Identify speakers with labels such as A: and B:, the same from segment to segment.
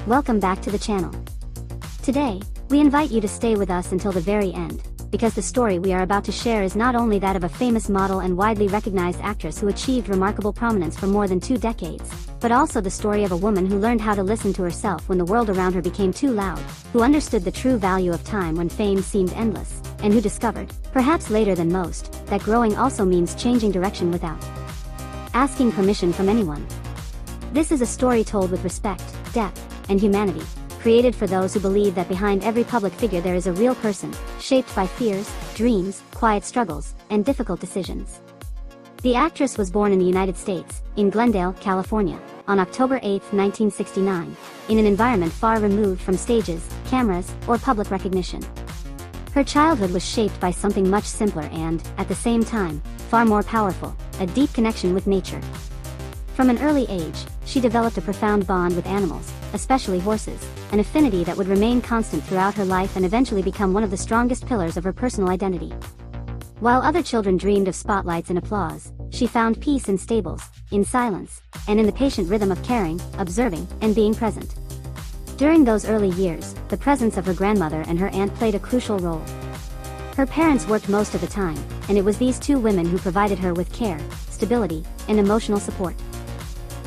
A: Welcome back to the channel. Today, we invite you to stay with us until the very end, because the story we are about to share is not only that of a famous model and widely recognized actress who achieved remarkable prominence for more than 2 decades, but also the story of a woman who learned how to listen to herself when the world around her became too loud, who understood the true value of time when fame seemed endless, and who discovered, perhaps later than most, that growing also means changing direction without asking permission from anyone. This is a story told with respect, depth, and humanity, created for those who believe that behind every public figure there is a real person, shaped by fears, dreams, quiet struggles, and difficult decisions. The actress was born in the United States, in Glendale, California, on October 8, 1969, in an environment far removed from stages, cameras, or public recognition. Her childhood was shaped by something much simpler and, at the same time, far more powerful, a deep connection with nature. From an early age, she developed a profound bond with animals, especially horses, an affinity that would remain constant throughout her life and eventually become one of the strongest pillars of her personal identity. While other children dreamed of spotlights and applause, she found peace in stables, in silence, and in the patient rhythm of caring, observing, and being present. During those early years, the presence of her grandmother and her aunt played a crucial role. Her parents worked most of the time, and it was these two women who provided her with care, stability, and emotional support.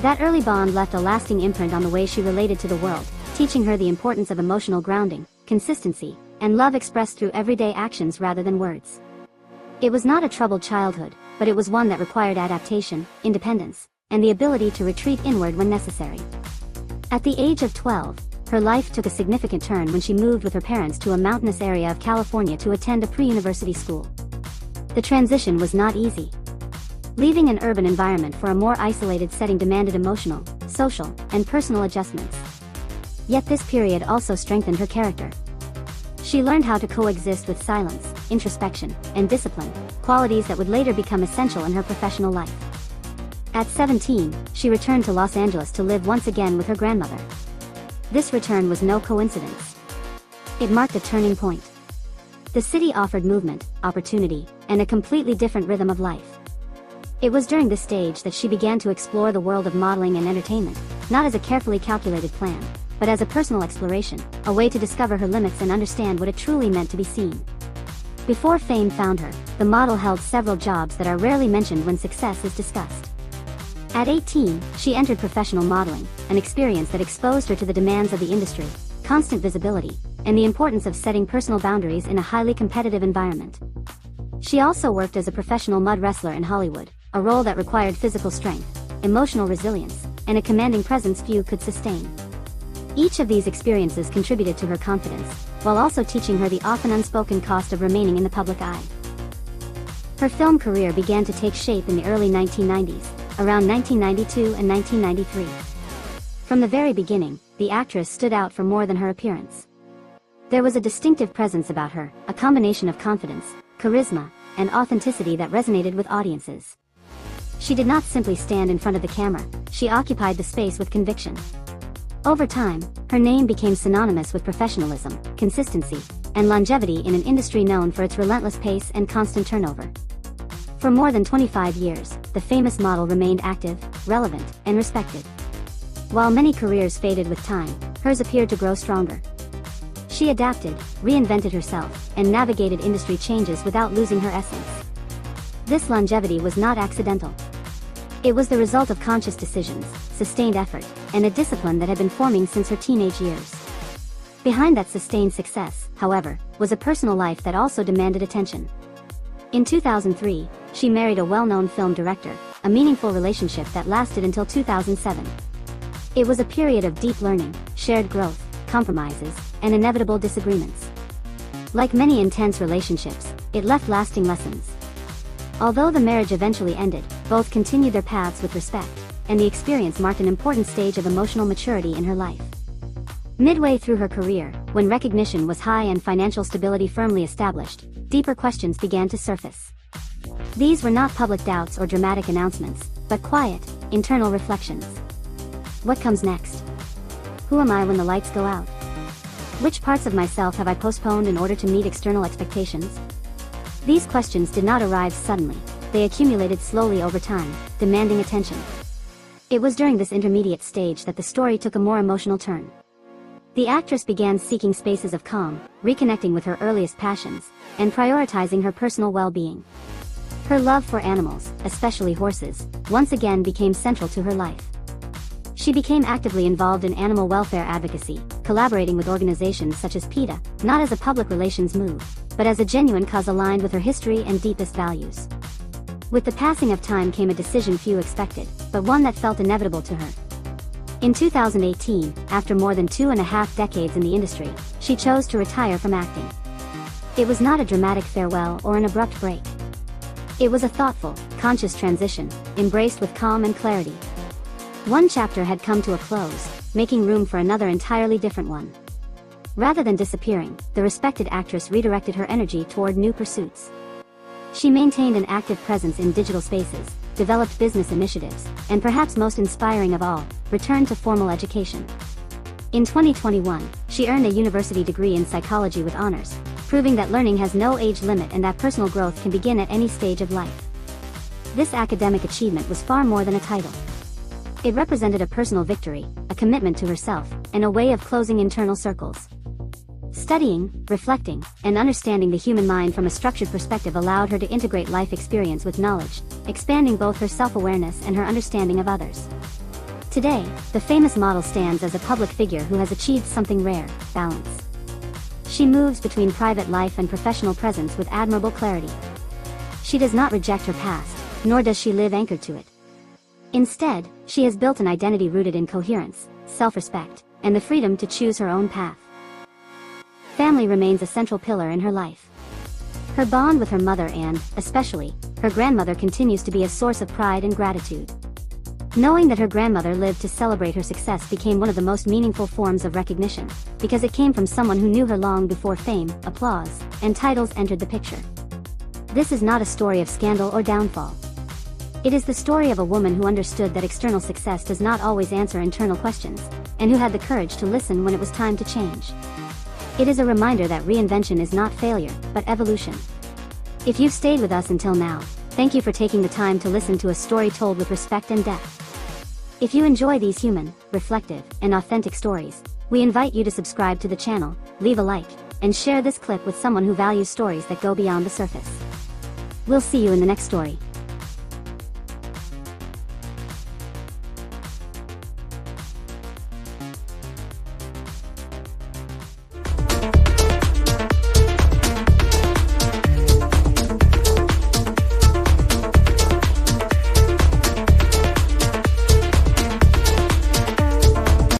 A: That early bond left a lasting imprint on the way she related to the world, teaching her the importance of emotional grounding, consistency, and love expressed through everyday actions rather than words. It was not a troubled childhood, but it was one that required adaptation, independence, and the ability to retreat inward when necessary. At the age of 12, her life took a significant turn when she moved with her parents to a mountainous area of California to attend a pre-university school. The transition was not easy. Leaving an urban environment for a more isolated setting demanded emotional, social, and personal adjustments. Yet this period also strengthened her character. She learned how to coexist with silence, introspection, and discipline, qualities that would later become essential in her professional life. At 17, she returned to Los Angeles to live once again with her grandmother. This return was no coincidence. It marked a turning point. The city offered movement, opportunity, and a completely different rhythm of life. It was during this stage that she began to explore the world of modeling and entertainment, not as a carefully calculated plan, but as a personal exploration, a way to discover her limits and understand what it truly meant to be seen. Before fame found her, the model held several jobs that are rarely mentioned when success is discussed. At 18, she entered professional modeling, an experience that exposed her to the demands of the industry, constant visibility, and the importance of setting personal boundaries in a highly competitive environment. She also worked as a professional mud wrestler in Hollywood, a role that required physical strength, emotional resilience, and a commanding presence few could sustain. Each of these experiences contributed to her confidence, while also teaching her the often unspoken cost of remaining in the public eye. Her film career began to take shape in the early 1990s, around 1992 and 1993. From the very beginning, the actress stood out for more than her appearance. There was a distinctive presence about her, a combination of confidence, charisma, and authenticity that resonated with audiences. She did not simply stand in front of the camera, she occupied the space with conviction. Over time, her name became synonymous with professionalism, consistency, and longevity in an industry known for its relentless pace and constant turnover. For more than 25 years, the famous model remained active, relevant, and respected. While many careers faded with time, hers appeared to grow stronger. She adapted, reinvented herself, and navigated industry changes without losing her essence. This longevity was not accidental. It was the result of conscious decisions, sustained effort, and a discipline that had been forming since her teenage years. Behind that sustained success, however, was a personal life that also demanded attention. In 2003, she married a well-known film director, a meaningful relationship that lasted until 2007. It was a period of deep learning, shared growth, compromises, and inevitable disagreements. Like many intense relationships, it left lasting lessons. Although the marriage eventually ended, both continued their paths with respect, and the experience marked an important stage of emotional maturity in her life. Midway through her career, when recognition was high and financial stability firmly established, deeper questions began to surface. These were not public doubts or dramatic announcements, but quiet, internal reflections. What comes next? Who am I when the lights go out? Which parts of myself have I postponed in order to meet external expectations? These questions did not arrive suddenly, they accumulated slowly over time, demanding attention. It was during this intermediate stage that the story took a more emotional turn. The actress began seeking spaces of calm, reconnecting with her earliest passions, and prioritizing her personal well-being. Her love for animals, especially horses, once again became central to her life. She became actively involved in animal welfare advocacy, collaborating with organizations such as PETA, not as a public relations move, but as a genuine cause aligned with her history and deepest values. With the passing of time came a decision few expected, but one that felt inevitable to her. In 2018, after more than 2.5 decades in the industry, she chose to retire from acting. It was not a dramatic farewell or an abrupt break. It was a thoughtful, conscious transition, embraced with calm and clarity. One chapter had come to a close, making room for another entirely different one. Rather than disappearing, the respected actress redirected her energy toward new pursuits. She maintained an active presence in digital spaces, developed business initiatives, and perhaps most inspiring of all, returned to formal education. In 2021, she earned a university degree in psychology with honors, proving that learning has no age limit and that personal growth can begin at any stage of life. This academic achievement was far more than a title. It represented a personal victory, a commitment to herself, and a way of closing internal circles. Studying, reflecting, and understanding the human mind from a structured perspective allowed her to integrate life experience with knowledge, expanding both her self-awareness and her understanding of others. Today, the famous model stands as a public figure who has achieved something rare: balance. She moves between private life and professional presence with admirable clarity. She does not reject her past, nor does she live anchored to it. Instead, she has built an identity rooted in coherence, self-respect, and the freedom to choose her own path. Family remains a central pillar in her life. Her bond with her mother and, especially, her grandmother continues to be a source of pride and gratitude. Knowing that her grandmother lived to celebrate her success became one of the most meaningful forms of recognition, because it came from someone who knew her long before fame, applause, and titles entered the picture. This is not a story of scandal or downfall. It is the story of a woman who understood that external success does not always answer internal questions, and who had the courage to listen when it was time to change. It is a reminder that reinvention is not failure, but evolution. If you've stayed with us until now, thank you for taking the time to listen to a story told with respect and depth. If you enjoy these human, reflective, and authentic stories, we invite you to subscribe to the channel, leave a like, and share this clip with someone who values stories that go beyond the surface. We'll see you in the next story.